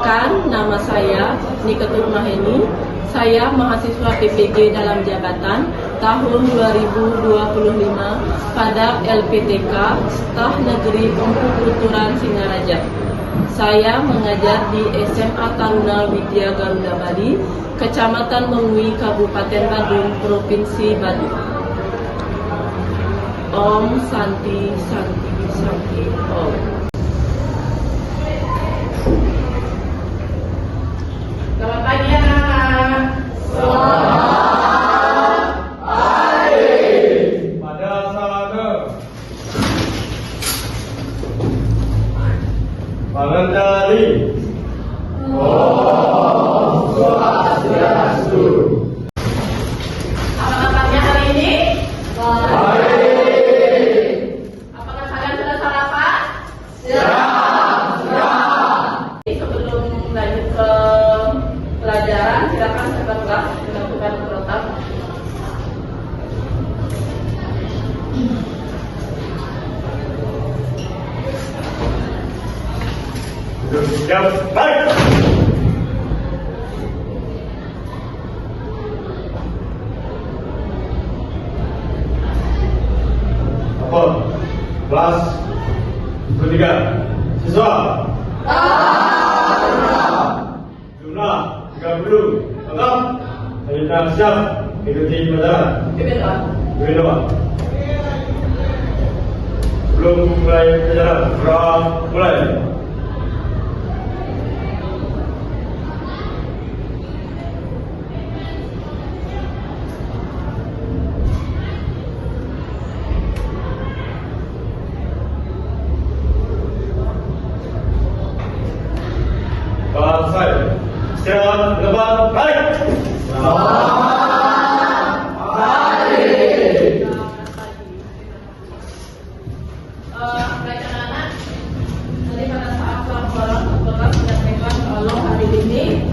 Perkenalkan, nama saya Niketur Maheni. Saya mahasiswa PPG dalam jabatan tahun 2025 pada LPTK Staf Negeri Empu Kulturan Singaraja. Saya mengajar di SMA Taruna Widya Garuda Bali, Kecamatan Mengui, Kabupaten Badung, Provinsi Badung. Om Santi Santi Santi Om. Selamat pagi anak-anak. Selamat pagi. Pada sana Pangendali Om Swastiastu. Apa kabarnya hari ini? Baik. Apakah kalian sudah sarapan? Siap. Sebelum lanjut ke pelajaran, silakan sahabat dilakukan protap. Siap. Baik. Apa? Kelas 3. Siswa. Jumlah 30. Lengkap. Selanjutnya siap ikuti pelajaran. Pimpin doa. Beri doa. Sebelum mulai pelajaran, mulai. Selesai. Istirahat, lepas, balik. Baik anak-anak, nanti pada saat laporan menyampaikan kalau hari ini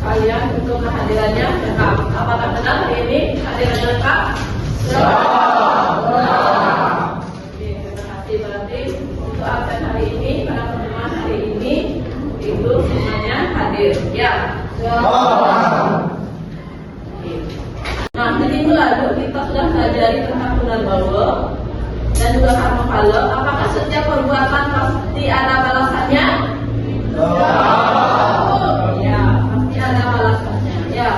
kalian untuk kehadirannya lengkap. Apakah benar hari ini hadirannya lengkap? Oke, terima kasih. Berarti untuk absen hari ini, pada pertemuan hari ini itu semuanya hadir. Ya. Nah, jadi lalu kita sudah pelajari tentang Punarbawa dan juga Karmapala. Apakah setiap perbuatan pasti ada balasannya? Ya, pasti ada balasannya. Ya,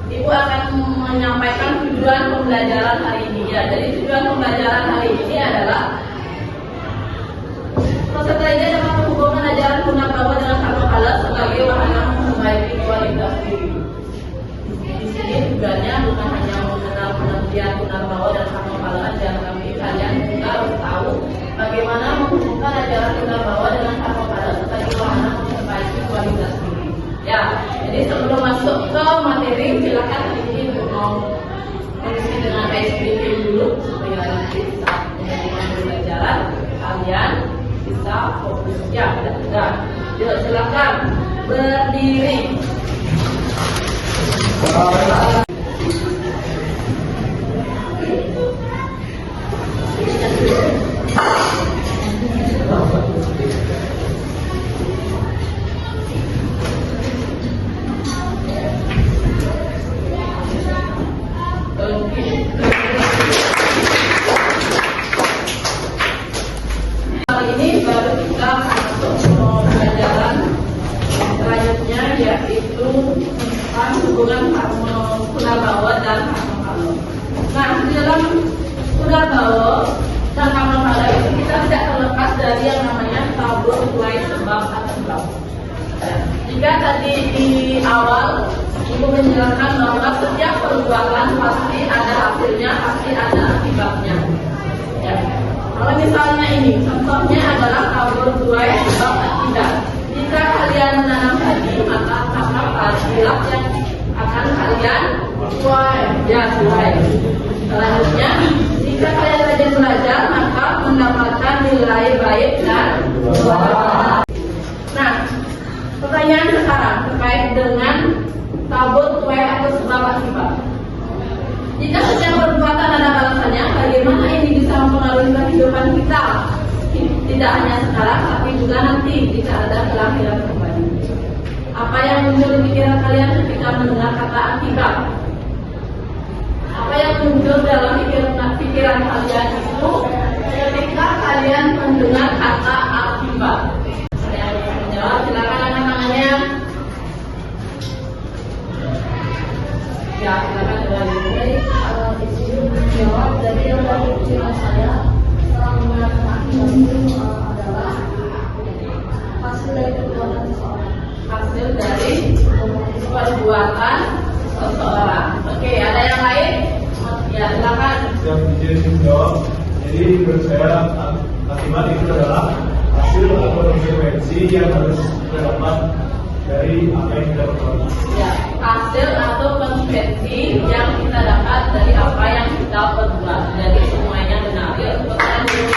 Ibu akan menyampaikan tujuan pembelajaran hari ini. Ya, jadi tujuan pembelajaran hari ini adalah peserta ini dapat menghubungkan ajaran Punarbawa dengan Karmapala sebagai wahana memperbaiki kualitas diri. Di sini tujuannya bukan hanya mengenal pengertian Punarbawa dan Karmapala aja, tapi kalian juga harus tahu bagaimana menghubungkan ajaran Punarbawa dengan Karmapala sebagai wahana memperbaiki kualitas diri. Ya, jadi sebelum masuk ke materi, silakan ini mau mengisi dengan SPP dulu supaya nanti saat menerima pembelajaran kalian bisa fokus. Ya, sudah. Yuk, silakan berdiri. Kali ini baru kita masuk ke pelajaran selanjutnya, yaitu tentang hubungan Punarbawa dan Karmapala. Nah, di dalam Punarbawa dan Karmapala itu kita tidak terlepas dari yang namanya tabur tuai sebab akibat. Jika tadi di awal Ibu menjelaskan bahwa setiap perbuatan pasti ada hasilnya, pasti ada akibatnya. Ya. Kalau misalnya ini, contohnya adalah tabur tuai sebab akibat. Jika kalian menanam padi, maka padilah yang akan kalian tuai. Ya, tuai. Selanjutnya, jika kalian rajin belajar, maka mendapatkan nilai baik dan baik. Nah, pertanyaan sekarang terkait dengan tabur tuai atau sebab akibat. Jika setiap perbuatan ada balasannya, bagaimana ini bisa mempengaruhi kehidupan kita? Tidak hanya sekarang, tapi juga nanti jika ada kelahiran kembali. pikiran kalian ketika mendengar kata akibat? Apa yang muncul dalam pikiran kalian itu ketika kalian mendengar kata akibat? Saya menjawab, silakan angkat tangannya. Ya, silakan kembali. Di sini menjawab dari yang dari pikiran saya menggunakan akibat itu adalah hasil dari perbuatan seseorang. Hasil dari perbuatan seseorang. Oke, ada yang lain? Ya, silakan. Yang izin menjawab. Jadi menurut saya akibat itu adalah hasil atau konsekuensi yang harus kita dapat dari apa yang kita perbuat. Ya, hasil atau konsekuensi yang kita dapat dari apa yang kita perbuat. Jadi semuanya benar. Ya, tepuk tangan dulu.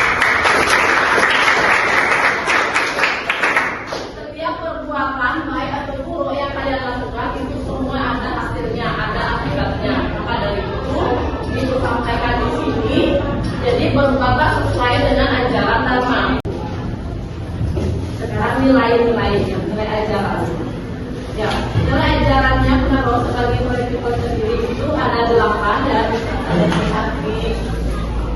Setiap perbuatan baik atau buruk yang kalian lakukan itu semua ada hasilnya, ada akibatnya. Maka dari itu sampaikan di sini. Jadi berbuatlah sesuai dengan ajaran Dharma. Sekarang nilai-nilainya, nilai ajaran. Ya, nilai ajarannya Punarbawa sebagai murid sendiri itu ada 8 dan ada di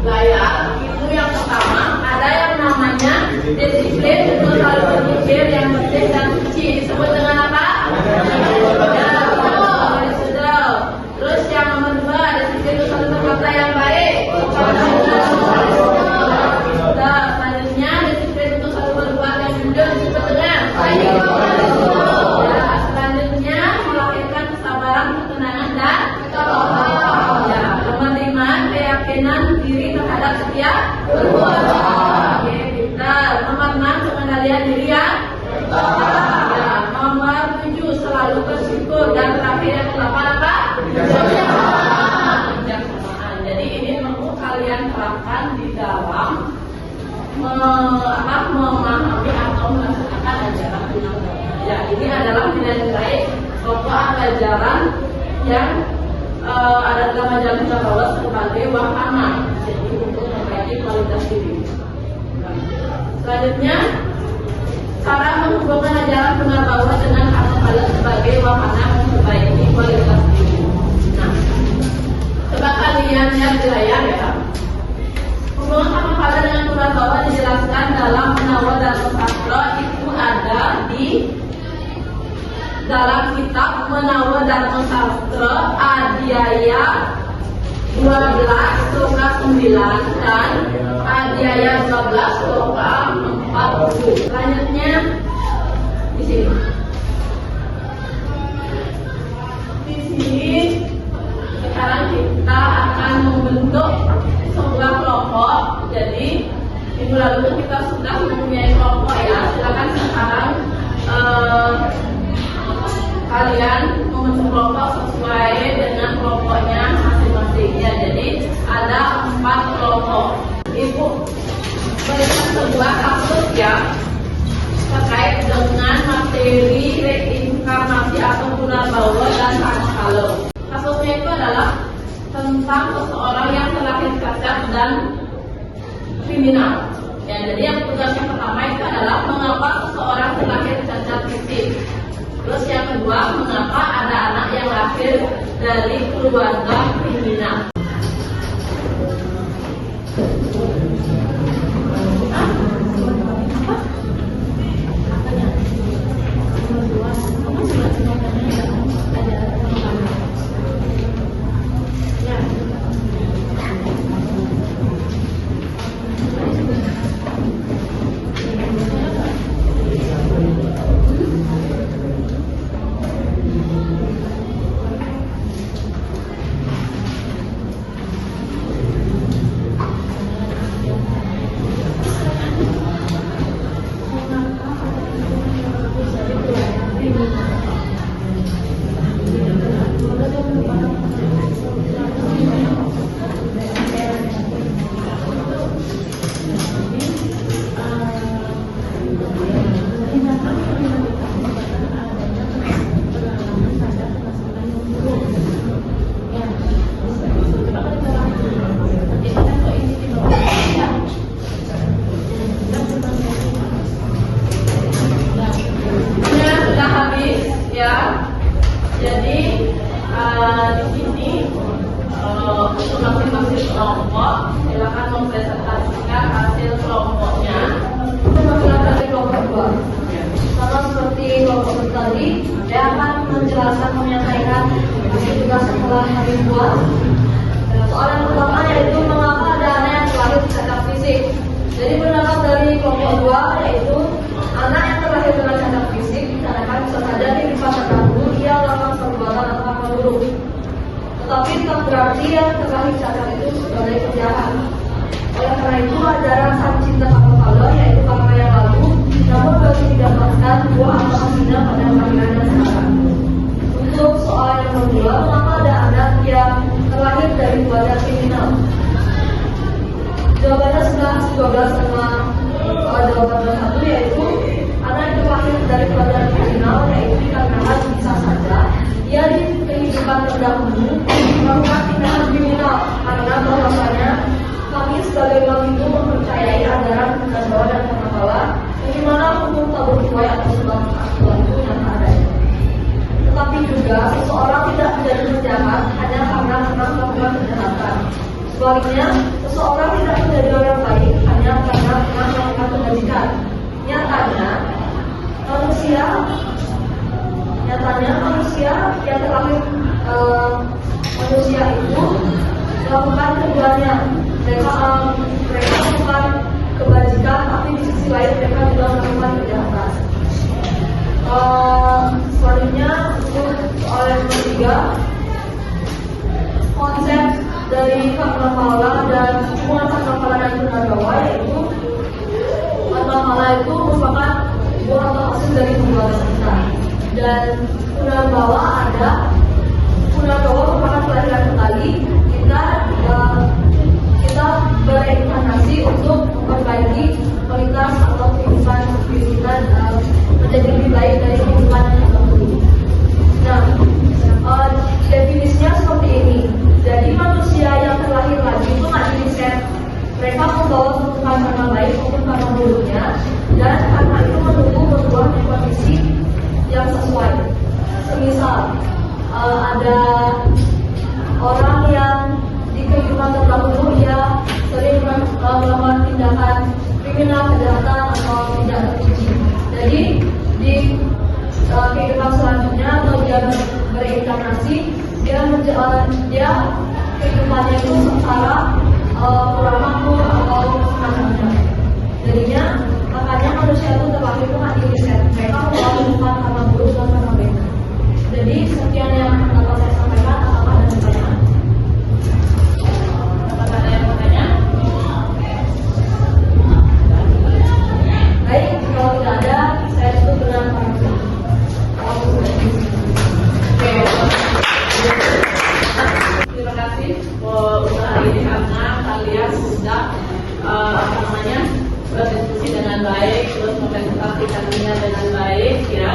layar. Itu yang pertama, ada yang namanya disiplin, itu selalu berpikir yang bersih dan suci. Disebut dengan apa? Ya, betul. Terus yang nomor 2, disiplin itu selalu berkata yang baik. Selanjutnya, disiplin itu selalu berbuat yang jujur. Disebut dengan baik. Selanjutnya, melahirkan kesabaran, ketenangan, dan ketakwaan. Ya, nomor 5, keyakinan diri terhadap setiap perbuatan. Oke, pintar. Nomor 6, pengendalian diri yang tepat. Ya, nomor 7, selalu bersyukur. Dan terakhir yang ke-8 apa? Bijaksanaan. Jadi ini perlu kalian terapkan di dalam memahami atau melaksanakan ajaran Punarbawa. Ya, ini adalah nilai-nilai pokok ajaran yang ada dalam ajaran Punarbawa sebagai wahana. Jadi untuk memperbaiki kualitas diri. Selanjutnya, cara menghubungkan ajaran Punarbawa dengan amalan sebagai wahana memperbaiki kualitas diri. Nah, coba kalian lihat di layar ya. Hubungan amalan dengan Punarbawa dijelaskan dalam Menawa Dharma Sastra, itu ada di dalam kitab Menawa Dharma Sastra Adhyaya 12 sloka 9 dan Adhyaya 12 sloka 40. Selanjutnya di sini. Di sini sekarang kita akan membentuk sebuah kelompok. Jadi minggu lalu kita sudah mempunyai kelompok ya. Silakan sekarang kalian membentuk kelompok sesuai dengan kelompoknya masing-masing ya. Jadi ada 4 kelompok. Ibu berikan sebuah kasus ya terkait dengan materi reinkarnasi atau Punarbawa dan Sangkalo. Kasusnya itu adalah tentang seseorang yang terlahir cacat dan kriminal. Ya, jadi yang tugas yang pertama itu adalah mengapa seseorang terlahir cacat fisik. Terus yang kedua, mengapa ada anak yang lahir dari keluarga kriminal. Sudah habis. kelompok. Silakan mempresentasikan hasil kelompoknya. Perwakilan dari kelompok 2. Sama seperti kelompok tadi, saya akan menjelaskan menyampaikan hasil tugas setelah hari buat. Soal yang pertama yaitu mengapa ada anak yang terlahir cacat fisik. Jadi pendapat dari kelompok 2 yaitu anak yang terlahir dengan cacat fisik dikarenakan bisa saja kehidupan terdahulu ia melakukan perbuatan atau hal buruk. Tetapi bukan berarti yang terlahir cacat itu sebagai kejahatan. Oleh karena itu ajaran sang cinta Paolo yaitu kakak yang lalu, namun bagi didapatkan buah atau hasilnya pada kelahirannya sekarang. Untuk soal yang kedua, mengapa ada anak yang terlahir dari keluarga kriminal? Jawabannya 11-12 sama jawaban 1 yaitu anak yang terlahir dari keluarga kriminal yaitu dikarenakan bisa saja ia di kehidupan terdahulu melakukan tindakan kriminal karena bahwasanya kami sebagai umat Hindu mempercayai ajaran Buddha dan Pahala di mana hukum tabur tuai atau sebab akibat itu yang ada. Tetapi juga seseorang tidak menjadi penjahat hanya karena pernah melakukan kejahatan. Sebaliknya, seseorang tidak menjadi orang baik hanya karena pernah melakukan kebajikan. Nyatanya manusia yang terlahir manusia itu melakukan keduanya. Mereka melakukan kebajikan, tapi di sisi lain mereka juga melakukan kejahatan. Selanjutnya untuk soal yang ketiga, konsep dari Karma Pahala dan hubungan Karma Pahala dan Punarbawa yaitu Karma Pahala itu merupakan buah atau hasil dari perbuatan kita, dan Punarbawa merupakan kelahiran kembali kita berinkarnasi untuk memperbaiki kualitas atau kehidupan kita menjadi lebih baik dari kehidupan yang dahulu. Nah, definisinya seperti ini. Jadi manusia yang terlahir lagi itu nggak diset. Mereka membawa tuntutan karma baik maupun karma buruknya, dan karena itu menunggu berbuah di kondisi yang sesuai. Semisal ada orang yang di kehidupan terdahulu ia sering melakukan tindakan kriminal, kejahatan atau tidak terpuji. Jadi di kehidupan selanjutnya atau dia berinkarnasi, dia kehidupannya itu sengsara, kurang makmur atau semacamnya. Jadinya makanya manusia itu terlahir itu nggak diriset. Mereka membawa kehidupan karma buruk dan karma baik. Jadi sekian yang dapat saya sampaikan. Apakah ada pertanyaan? Apakah ada yang bertanya? Baik, kalau tidak ada, saya tutup dengan pamit. Terima kasih untuk hari ini karena kalian sudah berdiskusi dengan baik, terus mempresentasikannya dengan baik, ya.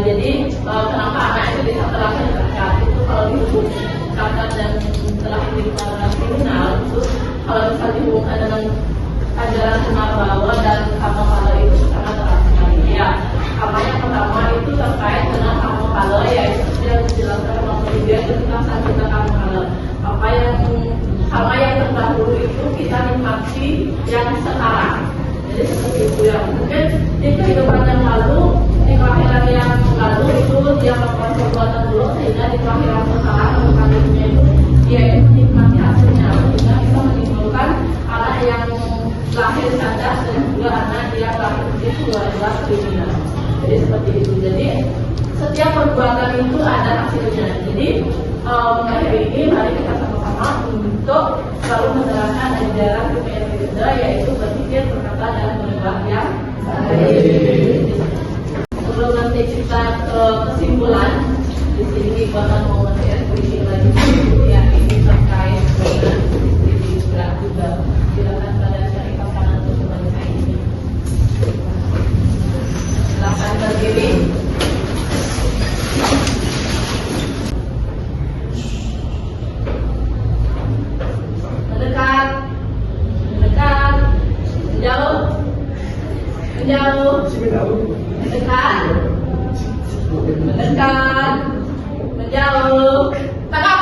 Jadi kenapa anak itu bisa terlahir cacat? Itu kalau dihukum cacat dan terlahir di keluarga kriminal, itu kalau bisa dihubungkan dengan ajaran Punarbawa dan Karma Pahala itu sangat erat sekali. Ya, karena yang pertama itu terkait dengan Karma Pahala, yaitu yang dijelaskan oleh Vidya tentang Sanjita Karma Pahala. Karma yang terdahulu itu kita nikmati yang sekarang. Jadi seperti itu ya. Mungkin di kehidupan yang lalu, di kelahiran yang lalu itu dia melakukan perbuatan buruk, sehingga di kelahiran sekarang atau kalinya itu dia itu menikmati hasilnya. Sehingga kita menimbulkan anak yang lahir cacat dan juga anak yang lahir di keluarga kriminal. Jadi seperti itu. Jadi setiap perbuatan itu ada hasilnya. Jadi hari ini mari kita sama-sama untuk selalu menerapkan ajaran Buddha, yaitu berpikir, berkata, dan berbuat yang baik. Sebelum nanti kita ke kesimpulan, di sini bahkan mau mengekspresi lagi ya, ini terkait dengan Buddha juga. Silakan pada cari pasangan untuk membaca ini. Silakan berdiri. Mendekat, menjauh, mendekat, menjauh, tegak.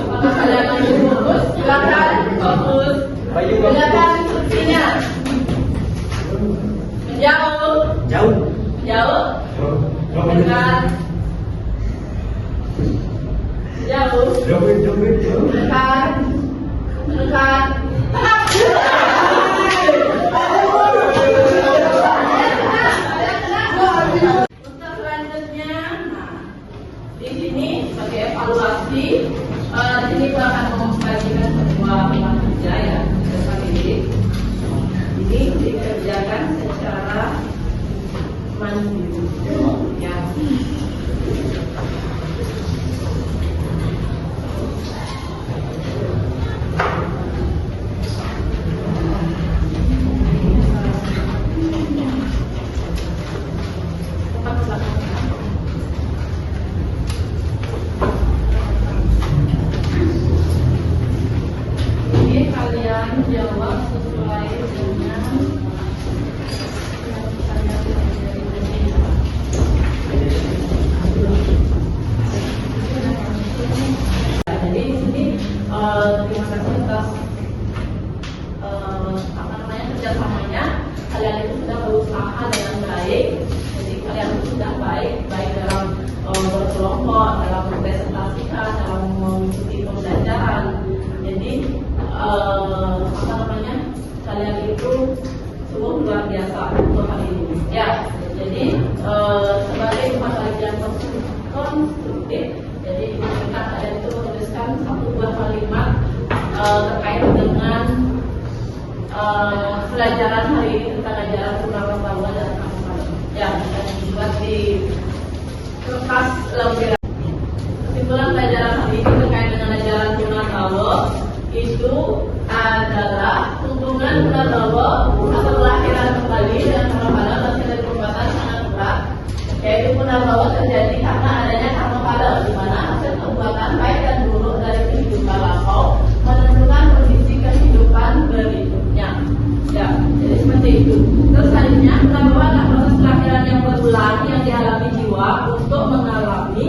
Apakah kalian masih fokus? Silakan fokus. Silakan instruksinya. Menjauh. Jauh. Dekat. Jauh. Dekat. Dekat. Untuk selanjutnya, di sini sebagai evaluasi, di sini kita akan membagikan sebuah rumah kerja ya, bersama ini. Ini dikerjakan secara mandiri, ya. Ini kalian jawab sesuai dengan yang saya pelajari tadi. Jadi di sini terima kasih atas kerjasamanya. Kalian itu sudah berusaha dengan baik. Jadi kalian itu sudah baik dalam berkelompok, dalam mempresentasikan, dalam mengikuti pembelajaran. Jadi kalian itu sungguh luar biasa untuk hari ini. Ya, jadi sebagai pembelajaran konstruktif, jadi kita kalian itu menuliskan 1-2 kalimat terkait dengan pelajaran hari ini tentang ajaran purnawirawan dan kampanye. Ya, dan dibuat di kertas lembaran. Kesimpulan pelajaran hari ini terkait dengan ajaran purnawirawan itu adalah hubungan purnawirawan atau kelahiran kembali dan karma masih ada perbuatan sangat berat. Yaitu purnawirawan terjadi karena adanya karma di mana hasil perbuatan baik dan buruk dari kehidupan lampau menentukan kondisi kehidupan berikutnya. Ya, jadi seperti itu. Terus selanjutnya purnawirawan adalah proses kelahiran yang berulang yang dialami jiwa untuk mengalami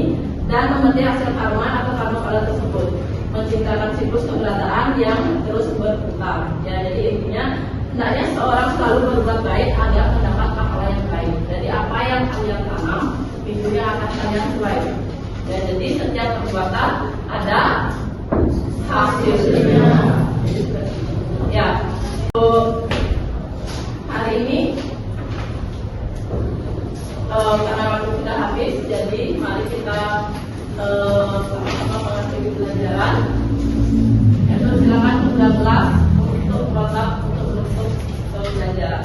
dan memetik hasil karma atau karma tersebut, menciptakan siklus keberadaan yang terus berputar. Ya, jadi intinya hendaknya seorang selalu berbuat baik agar mendapat pahala yang baik. Jadi apa yang kalian tanam itu yang akan kalian tuai. Ya, jadi setiap perbuatan ada hasilnya. Ya, hari ini karena waktu sudah habis, jadi mari kita sama-sama mengakhiri pelajaran. Yaitu silakan 19 untuk protap untuk menutup pembelajaran.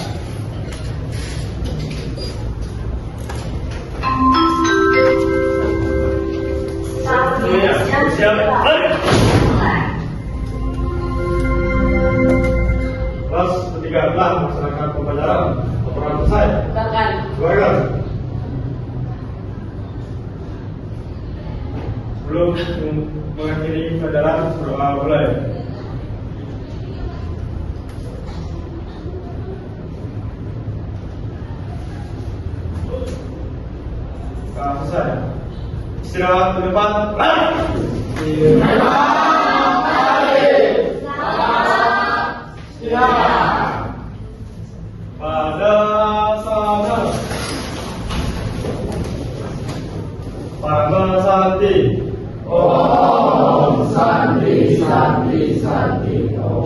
Kelas ketiga telah melaksanakan pembelajaran. Laporan selesai. Bahkan Silakan. Sebelum mengakhiri pelajaran, berdoa mulai. Selesai. Istirahat ke depan. Pada sana. Pada santi. Om Santi Santi Santi Om.